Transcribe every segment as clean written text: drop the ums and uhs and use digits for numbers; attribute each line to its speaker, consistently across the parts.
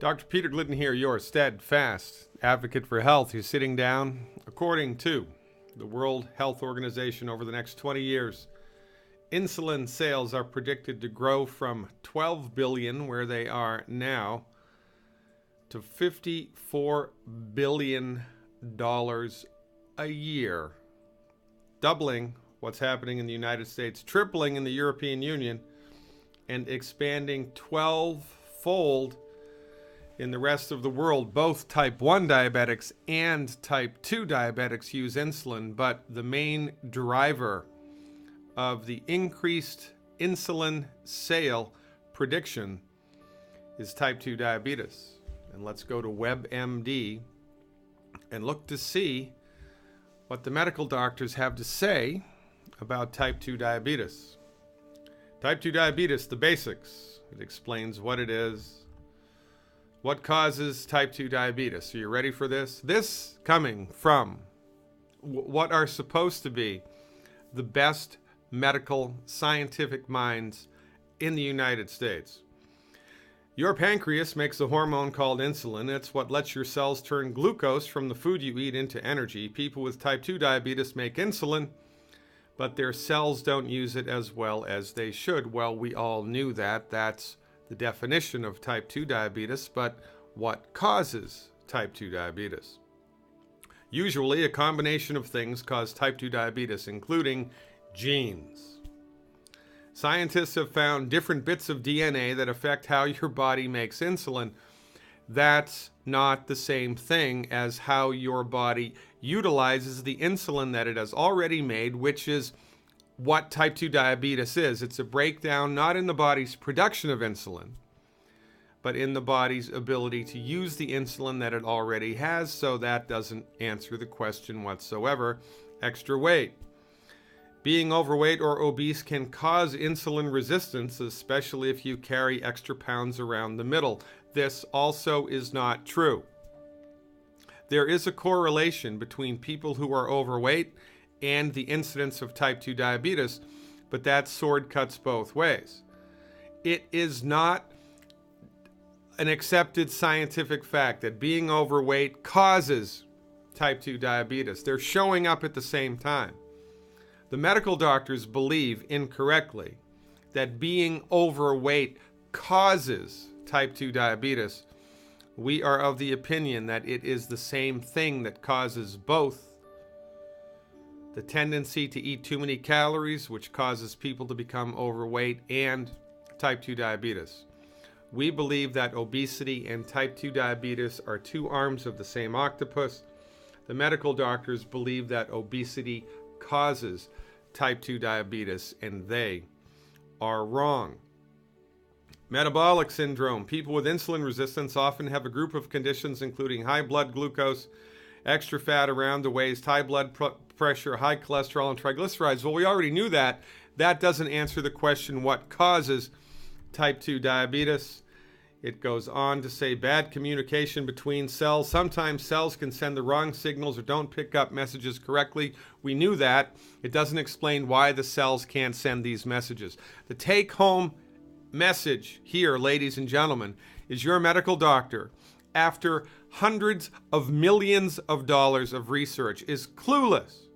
Speaker 1: Dr. Peter Glidden here, your steadfast advocate for health. You're sitting down. According to the World Health Organization, over the next 20 years, insulin sales are predicted to grow from 12 billion, where they are now, to $54 billion a year, doubling what's happening in the United States, tripling in the European Union, and expanding 12-fold in the rest of the world. Both type 1 diabetics and type 2 diabetics use insulin, but the main driver of the increased insulin sale prediction is type 2 diabetes. And let's go to WebMD and look to see what the medical doctors have to say about type 2 diabetes. Type 2 diabetes, the basics. It explains what it is, what causes type 2 diabetes. Are you ready for this? This coming from what are supposed to be the best medical scientific minds in the United States. Your pancreas makes a hormone called insulin. It's what lets your cells turn glucose from the food you eat into energy. People with type 2 diabetes make insulin, but their cells don't use it as well as they should. Well, we all knew that. That's the definition of type 2 diabetes, but what causes type 2 diabetes? Usually, a combination of things cause type 2 diabetes, including genes. Scientists have found different bits of DNA that affect how your body makes insulin. That's not the same thing as how your body utilizes the insulin that it has already made, which is what type 2 diabetes is. It's a breakdown not in the body's production of insulin, but in the body's ability to use the insulin that it already has, so that doesn't answer the question whatsoever. Extra weight. Being overweight or obese can cause insulin resistance, especially if you carry extra pounds around the middle. This also is not true. There is a correlation between people who are overweight and the incidence of type 2 diabetes, but that sword cuts both ways. It is not an accepted scientific fact that being overweight causes type 2 diabetes. They're showing up at the same time. The medical doctors believe incorrectly that being overweight causes type 2 diabetes. We are of the opinion that it is the same thing that causes both. The tendency to eat too many calories, which causes people to become overweight, and type 2 diabetes. We believe that obesity and type 2 diabetes are two arms of the same octopus. The medical doctors believe that obesity causes type 2 diabetes, and they are wrong. Metabolic syndrome. People with insulin resistance often have a group of conditions including high blood glucose, extra fat around the waist, high blood pressure, high cholesterol, and triglycerides. Well, we already knew that. That doesn't answer the question, what causes type 2 diabetes? It goes on to say bad communication between cells. Sometimes cells can send the wrong signals or don't pick up messages correctly. We knew that. It doesn't explain why the cells can't send these messages. The take-home message here, ladies and gentlemen, is your medical doctor, after hundreds of millions of dollars of research, is clueless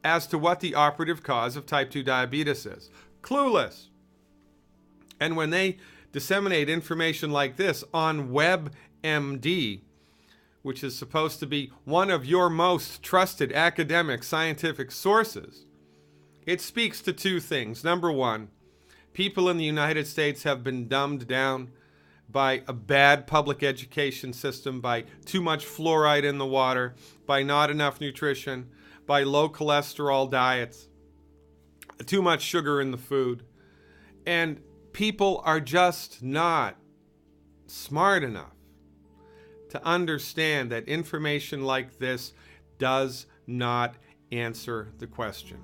Speaker 1: as to what the operative cause of type 2 diabetes is. Clueless. And when they disseminate information like this on WebMD, which is supposed to be one of your most trusted academic scientific sources, it speaks to two things. Number one, people in the United States have been dumbed down by a bad public education system, by too much fluoride in the water, by not enough nutrition, by low cholesterol diets, too much sugar in the food. And people are just not smart enough to understand that information like this does not answer the question.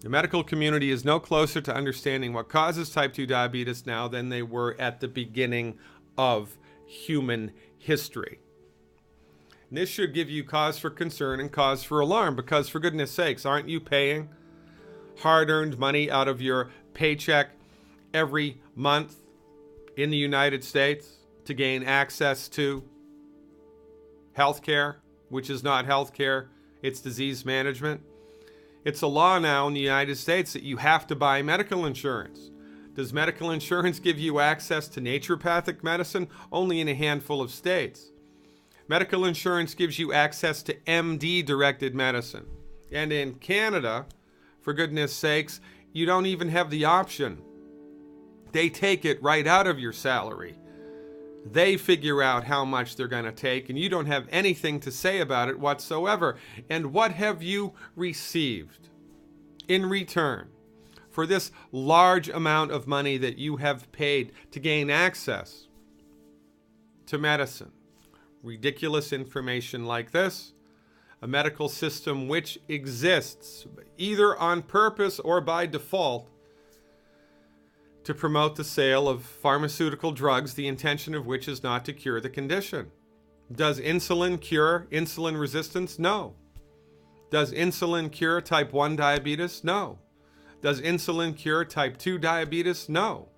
Speaker 1: The medical community is no closer to understanding what causes type 2 diabetes now than they were at the beginning of human history. And this should give you cause for concern and cause for alarm, because for goodness sakes, aren't you paying hard-earned money out of your paycheck every month in the United States to gain access to healthcare, which is not healthcare, it's disease management. It's a law now in the United States that you have to buy medical insurance. Does medical insurance give you access to naturopathic medicine? Only in a handful of states. Medical insurance gives you access to MD-directed medicine. And in Canada, for goodness sakes, you don't even have the option. They take it right out of your salary. They figure out how much they're going to take, and you don't have anything to say about it whatsoever. And what have you received in return for this large amount of money that you have paid to gain access to medicine? Ridiculous information like this, a medical system which exists either on purpose or by default to promote the sale of pharmaceutical drugs, the intention of which is not to cure the condition. Does insulin cure insulin resistance? No. Does insulin cure type 1 diabetes? No. Does insulin cure type 2 diabetes? No.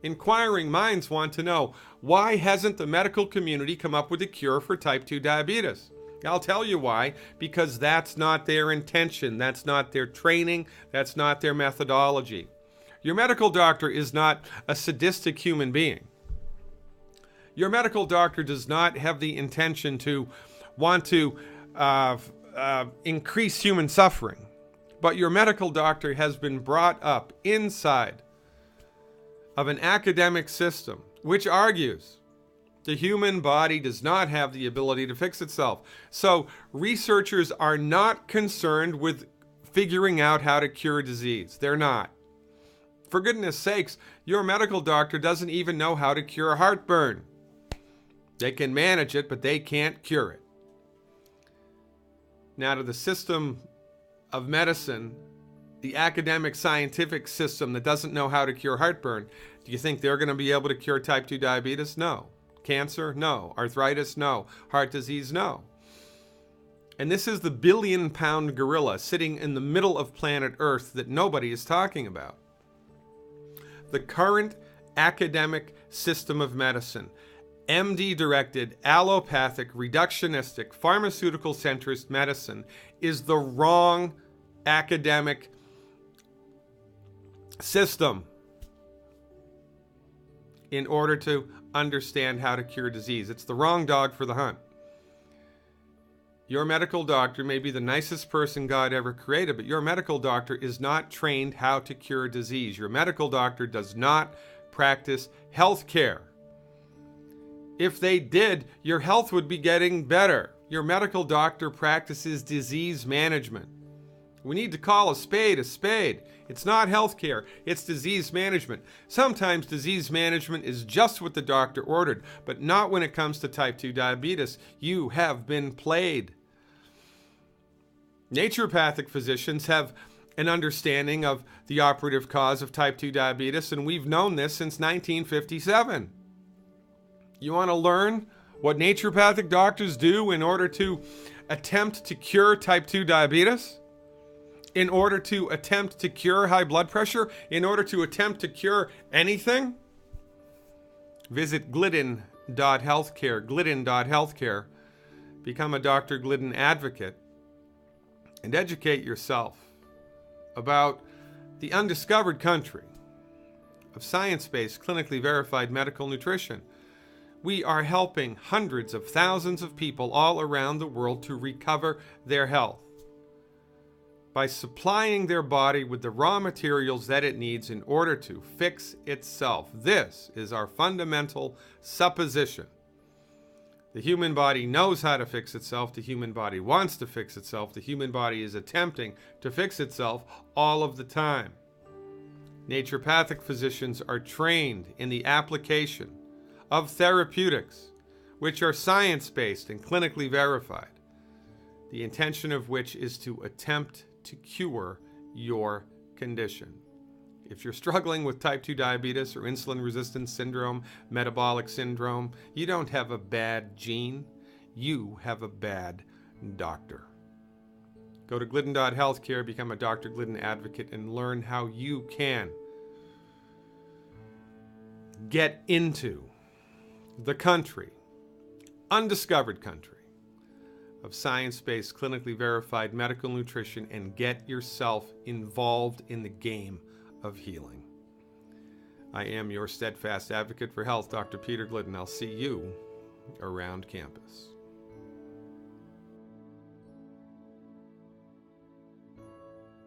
Speaker 1: Inquiring minds want to know, why hasn't the medical community come up with a cure for type 2 diabetes? I'll tell you why. Because that's not their intention. That's not their training. That's not their methodology. Your medical doctor is not a sadistic human being. Your medical doctor does not have the intention to want to increase human suffering. But your medical doctor has been brought up inside of an academic system which argues the human body does not have the ability to fix itself. So researchers are not concerned with figuring out how to cure disease. They're not. For goodness sakes, your medical doctor doesn't even know how to cure heartburn. They can manage it, but they can't cure it. Now, to the system of medicine, the academic scientific system that doesn't know how to cure heartburn, do you think they're going to be able to cure type 2 diabetes? No. Cancer? No. Arthritis? No. Heart disease? No. And this is the billion-pound gorilla sitting in the middle of planet Earth that nobody is talking about. The current academic system of medicine, MD-directed, allopathic, reductionistic, pharmaceutical-centrist medicine, is the wrong academic system in order to understand how to cure disease. It's the wrong dog for the hunt. Your medical doctor may be the nicest person God ever created, but your medical doctor is not trained how to cure disease. Your medical doctor does not practice health care. If they did, your health would be getting better. Your medical doctor practices disease management. We need to call a spade a spade. It's not health care, it's disease management. Sometimes disease management is just what the doctor ordered, but not when it comes to type 2 diabetes. You have been played. Naturopathic physicians have an understanding of the operative cause of type 2 diabetes, and we've known this since 1957. You want to learn what naturopathic doctors do in order to attempt to cure type 2 diabetes? In order to attempt to cure high blood pressure? In order to attempt to cure anything? Visit Glidden.healthcare, Glidden.healthcare. Become a Dr. Glidden Advocate and educate yourself about the undiscovered country of science-based, clinically verified medical nutrition. We are helping hundreds of thousands of people all around the world to recover their health by supplying their body with the raw materials that it needs in order to fix itself. This is our fundamental supposition. The human body knows how to fix itself. The human body wants to fix itself. The human body is attempting to fix itself all of the time. Naturopathic physicians are trained in the application of therapeutics, which are science-based and clinically verified, the intention of which is to attempt to cure your condition. If you're struggling with type 2 diabetes or insulin resistance syndrome, metabolic syndrome, you don't have a bad gene, you have a bad doctor. Go to Glidden.healthcare, become a Dr. Glidden Advocate, and learn how you can Get into the country, undiscovered country, of science-based, clinically verified medical nutrition and get yourself involved in the game of healing. I am your steadfast advocate for health, Dr. Peter Glidden. I'll see you around campus.